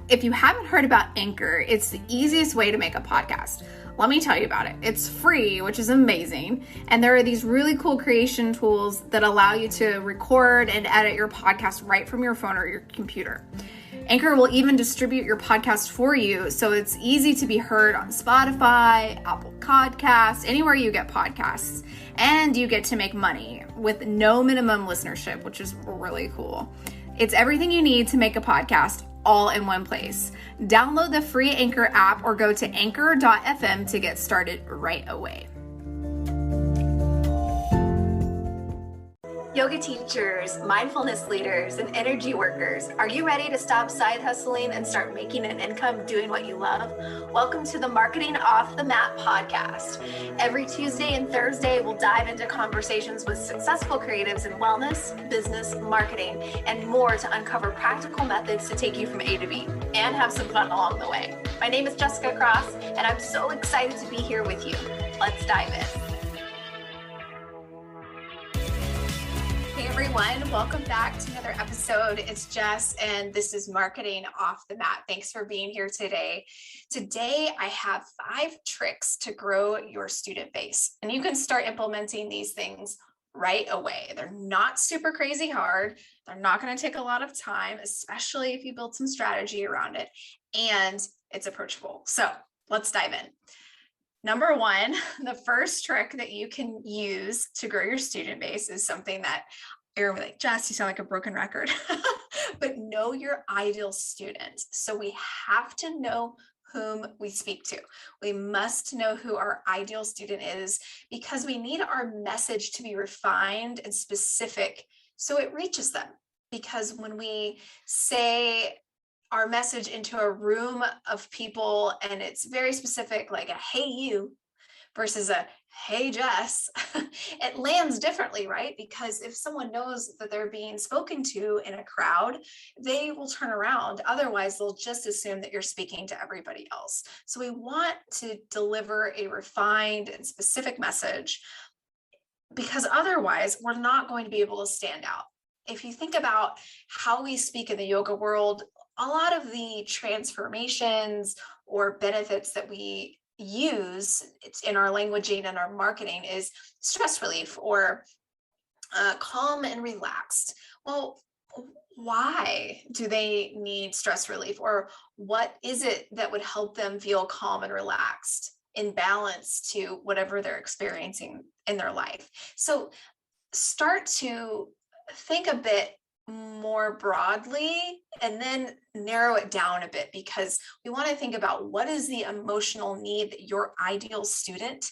if you haven't heard about Anchor, it's the easiest way to make a podcast. Let me tell you about it. It's free, which is amazing. And there are these really cool creation tools that allow you to record and edit your podcast right from your phone or your computer. Anchor will even distribute your podcast for you, so it's easy to be heard on Spotify, Apple Podcasts, anywhere you get podcasts. And you get to make money with no minimum listenership, which is really cool. It's everything you need to make a podcast all in one place. Download the free Anchor app or go to anchor.fm to get started right away. Yoga teachers, mindfulness leaders, and energy workers, are you ready to stop side hustling and start making an income doing what you love? Welcome to the Marketing Off the Mat podcast. Every Tuesday and Thursday, we'll dive into conversations with successful creatives in wellness, business, marketing, and more to uncover practical methods to take you from A to B and have some fun along the way. My name is Jessica Cross, and I'm so excited to be here with you. Let's dive in. Hey everyone, welcome back to another episode. It's Jess and this is Marketing Off the Mat. Thanks for being here today. Today I have 5 tricks to grow your student base, and you can start implementing these things right away. They're not super crazy hard. They're not going to take a lot of time, especially if you build some strategy around it, and it's approachable. So let's dive in. Number 1, the first trick that you can use to grow your student base is something that you're like, Jess, you sound like a broken record, but know your ideal student. So we have to know whom we speak to. We must know who our ideal student is because we need our message to be refined and specific so it reaches them. Because when we say our message into a room of people and it's very specific, like a hey you versus a hey Jess, it lands differently, right? Because if someone knows that they're being spoken to in a crowd, they will turn around. Otherwise, they'll just assume that you're speaking to everybody else. So we want to deliver a refined and specific message because otherwise we're not going to be able to stand out. If you think about how we speak in the yoga world, a lot of the transformations or benefits that we use in our languaging and our marketing is stress relief or calm and relaxed. Well, why do they need stress relief, or what is it that would help them feel calm and relaxed in balance to whatever they're experiencing in their life? So start to think a bit more broadly and then narrow it down a bit, because we want to think about what is the emotional need that your ideal student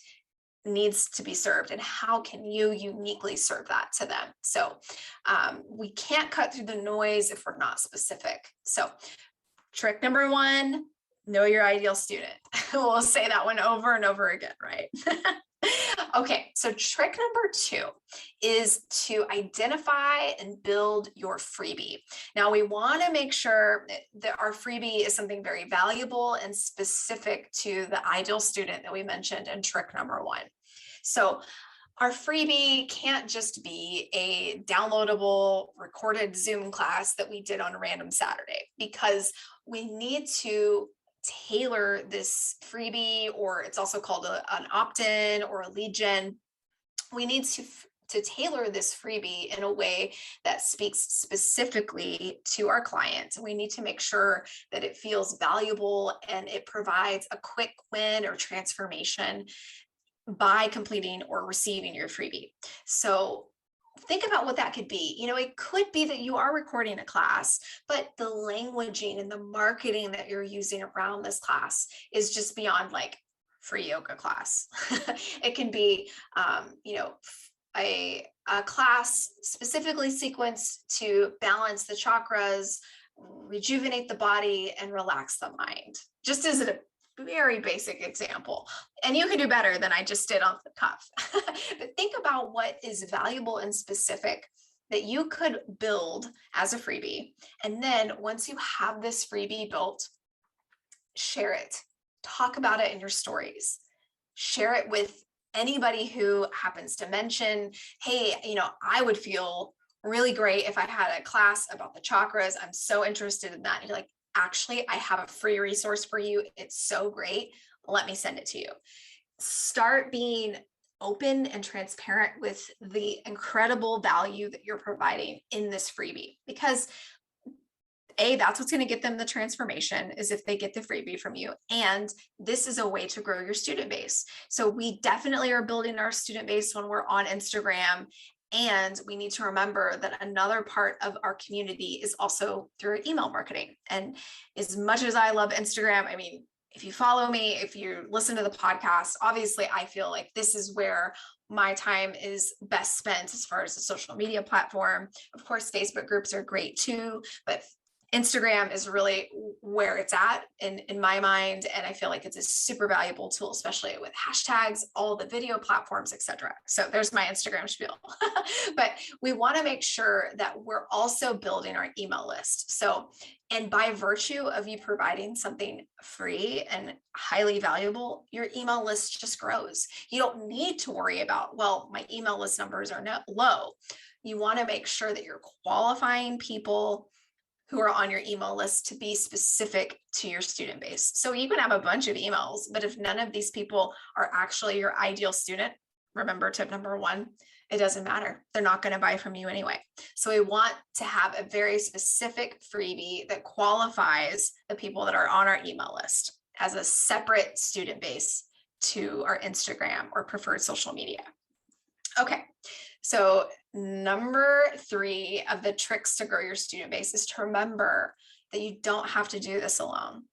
needs to be served and how can you uniquely serve that to them. So we can't cut through the noise if we're not specific. So trick number 1, know your ideal student. We'll say that one over and over again, right? Okay, so trick number 2 is to identify and build your freebie. Now, we want to make sure that our freebie is something very valuable and specific to the ideal student that we mentioned in trick number 1. So our freebie can't just be a downloadable recorded Zoom class that we did on a random Saturday, because we need to tailor this freebie, or it's also called an opt-in or a lead gen. We need to tailor this freebie in a way that speaks specifically to our client. We need to make sure that it feels valuable and it provides a quick win or transformation by completing or receiving your freebie. So think about what that could be. It could be that you are recording a class, but the languaging and the marketing that you're using around this class is just beyond like free yoga class. It can be, a class specifically sequenced to balance the chakras, rejuvenate the body, and relax the mind. Just as a very basic example. And you can do better than I just did off the cuff. But think about what is valuable and specific that you could build as a freebie. And then once you have this freebie built, share it. Talk about it in your stories. Share it with anybody who happens to mention, hey, I would feel really great if I had a class about the chakras. I'm so interested in that. And you're like, actually, I have a free resource for you. It's so great. Let me send it to you. Start being open and transparent with the incredible value that you're providing in this freebie, because that's what's going to get them the transformation, is if they get the freebie from you. And this is a way to grow your student base. So we definitely are building our student base when we're on Instagram. And we need to remember that another part of our community is also through email marketing. And as much as I love Instagram, I mean, if you follow me, if you listen to the podcast, obviously I feel like this is where my time is best spent as far as a social media platform. Of course, Facebook groups are great too, but Instagram is really where it's at in my mind. And I feel like it's a super valuable tool, especially with hashtags, all the video platforms, etc. So there's my Instagram spiel. But we want to make sure that we're also building our email list. So, and by virtue of you providing something free and highly valuable, your email list just grows. You don't need to worry about, well, my email list numbers are low. You want to make sure that you're qualifying people who are on your email list to be specific to your student base. So you can have a bunch of emails, but if none of these people are actually your ideal student, remember tip number one, it doesn't matter. They're not going to buy from you anyway. So we want to have a very specific freebie that qualifies the people that are on our email list as a separate student base to our Instagram or preferred social media. Okay. So number 3 of the tricks to grow your student base is to remember that you don't have to do this alone.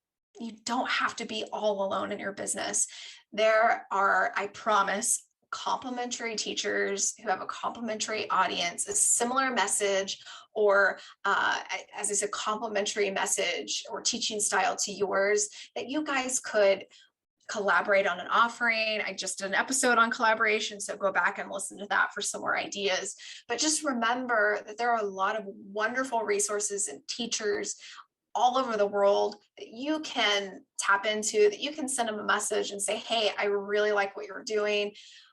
You don't have to be all alone in your business. There are, I promise, complementary teachers who have a complementary audience, a similar message, or as I said, complementary message or teaching style to yours, that you guys could collaborate on an offering. I just did an episode on collaboration, so go back and listen to that for some more ideas. But just remember that there are a lot of wonderful resources and teachers all over the world that you can tap into, that you can send them a message and say, hey, I really like what you're doing.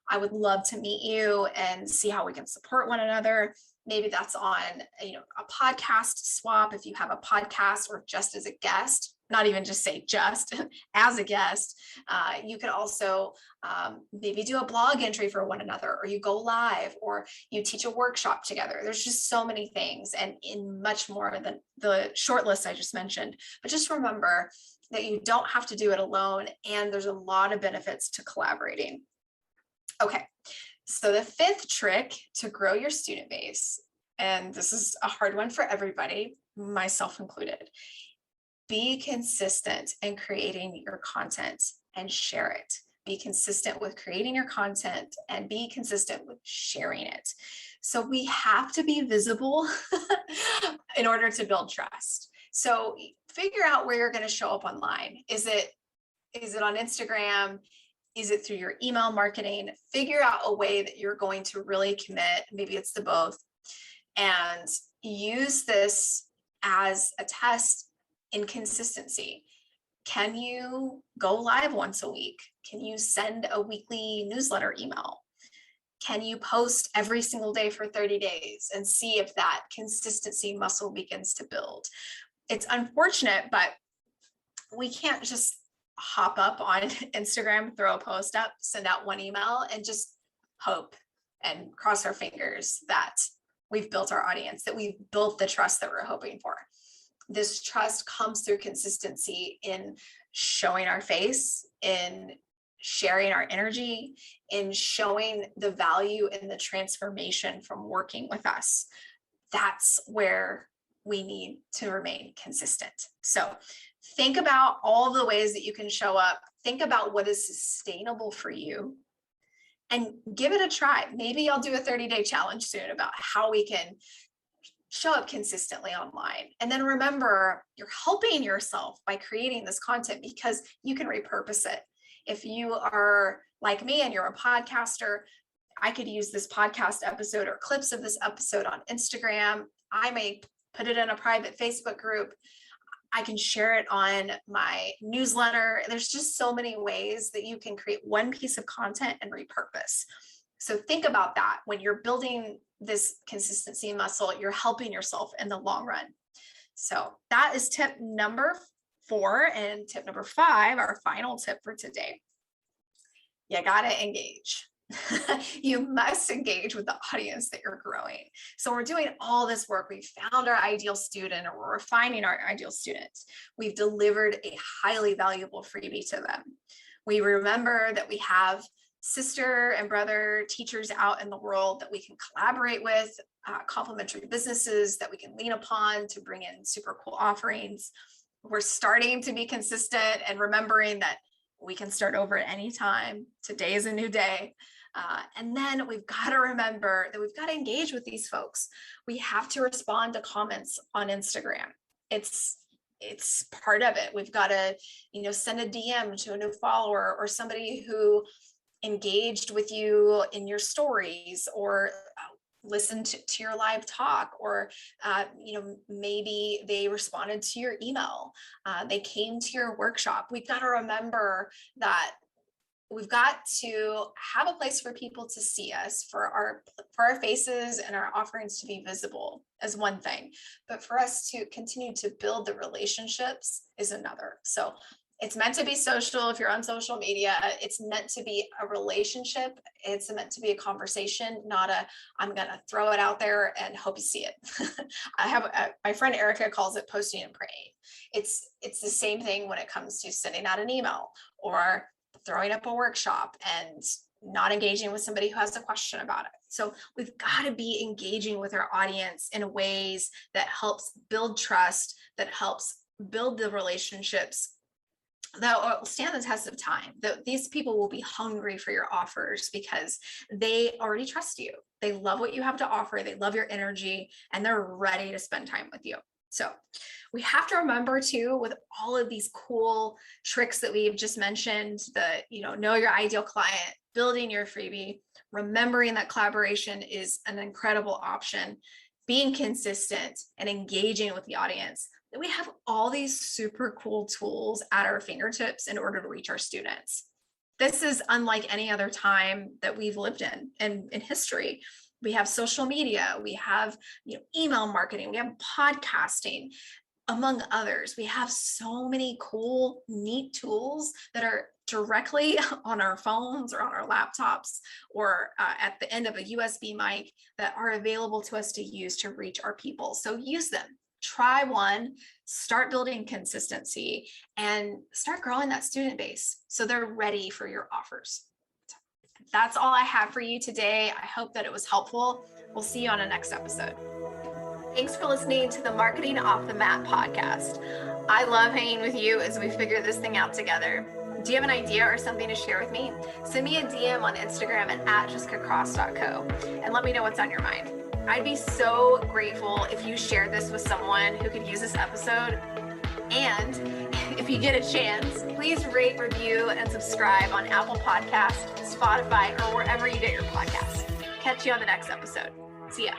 I would love to meet you and see how we can support one another. Maybe that's on, a podcast swap if you have a podcast, or just as a guest. Not even just say just as a guest. You could also maybe do a blog entry for one another, or you go live, or you teach a workshop together. There's just so many things, and in much more than the short list I just mentioned. But just remember that you don't have to do it alone, and there's a lot of benefits to collaborating. Okay, so the 5th trick to grow your student base, and this is a hard one for everybody, myself included. Be consistent in creating your content and share it. Be consistent with creating your content and be consistent with sharing it. So we have to be visible in order to build trust. So figure out where you're going to show up online. Is it on Instagram? Is it through your email marketing? Figure out a way that you're going to really commit. Maybe it's the both. And use this as a test in consistency. Can you go live once a week? Can you send a weekly newsletter email? Can you post every single day for 30 days and see if that consistency muscle begins to build? It's unfortunate, but we can't just hop up on Instagram, throw a post up, send out one email, and just hope and cross our fingers that we've built our audience, that we've built the trust that we're hoping for. This trust comes through consistency in showing our face, in sharing our energy, in showing the value and the transformation from working with us. That's where we need to remain consistent. So think about all the ways that you can show up. Think about what is sustainable for you and give it a try. Maybe I'll do a 30-day challenge soon about how we can show up consistently online. And then remember, you're helping yourself by creating this content because you can repurpose it. If you are like me and you're a podcaster, I could use this podcast episode or clips of this episode on Instagram. I may put it in a private Facebook group. I can share it on my newsletter. There's just so many ways that you can create one piece of content and repurpose. So think about that. When you're building this consistency muscle, you're helping yourself in the long run. So that is tip number 4. And tip number 5, our final tip for today. You got to engage. You must engage with the audience that you're growing. So we're doing all this work. We've found our ideal student, or we're refining our ideal student. We've delivered a highly valuable freebie to them. We remember that we have sister and brother teachers out in the world that we can collaborate with, complementary businesses that we can lean upon to bring in super cool offerings. We're starting to be consistent and remembering that we can start over at any time. Today is a new day. And then we've got to remember that we've got to engage with these folks. We have to respond to comments on Instagram. It's part of it. We've got to, send a DM to a new follower or somebody who engaged with you in your stories, or listened to your live talk, or maybe they responded to your email. They came to your workshop. We've got to remember that we've got to have a place for people to see us, for our faces and our offerings to be visible as one thing, but for us to continue to build the relationships is another. So it's meant to be social. If you're on social media, it's meant to be a relationship. It's meant to be a conversation, not I'm going to throw it out there and hope you see it. My friend Erica calls it posting and praying. It's the same thing when it comes to sending out an email or throwing up a workshop and not engaging with somebody who has a question about it. So we've got to be engaging with our audience in ways that helps build trust, that helps build the relationships that will stand the test of time. That these people will be hungry for your offers because they already trust you. They love what you have to offer. They love your energy, and they're ready to spend time with you. So we have to remember too, with all of these cool tricks that we've just mentioned, know your ideal client, building your freebie, remembering that collaboration is an incredible option, being consistent and engaging with the audience, that we have all these super cool tools at our fingertips in order to reach our students. This is unlike any other time that we've lived in history. We have social media, we have email marketing, we have podcasting, among others. We have so many cool, neat tools that are directly on our phones or on our laptops, or at the end of a USB mic, that are available to us to use to reach our people. So use them. Try one, start building consistency, and start growing that student base so they're ready for your offers. That's all I have for you today. I hope that it was helpful. We'll see you on the next episode. Thanks for listening to the Marketing Off the Mat podcast. I love hanging with you as we figure this thing out together. Do you have an idea or something to share with me? Send me a DM on Instagram at jessicacross.co and let me know what's on your mind. I'd be so grateful if you shared this with someone who could use this episode. And if you get a chance, please rate, review, and subscribe on Apple Podcasts, Spotify, or wherever you get your podcasts. Catch you on the next episode. See ya.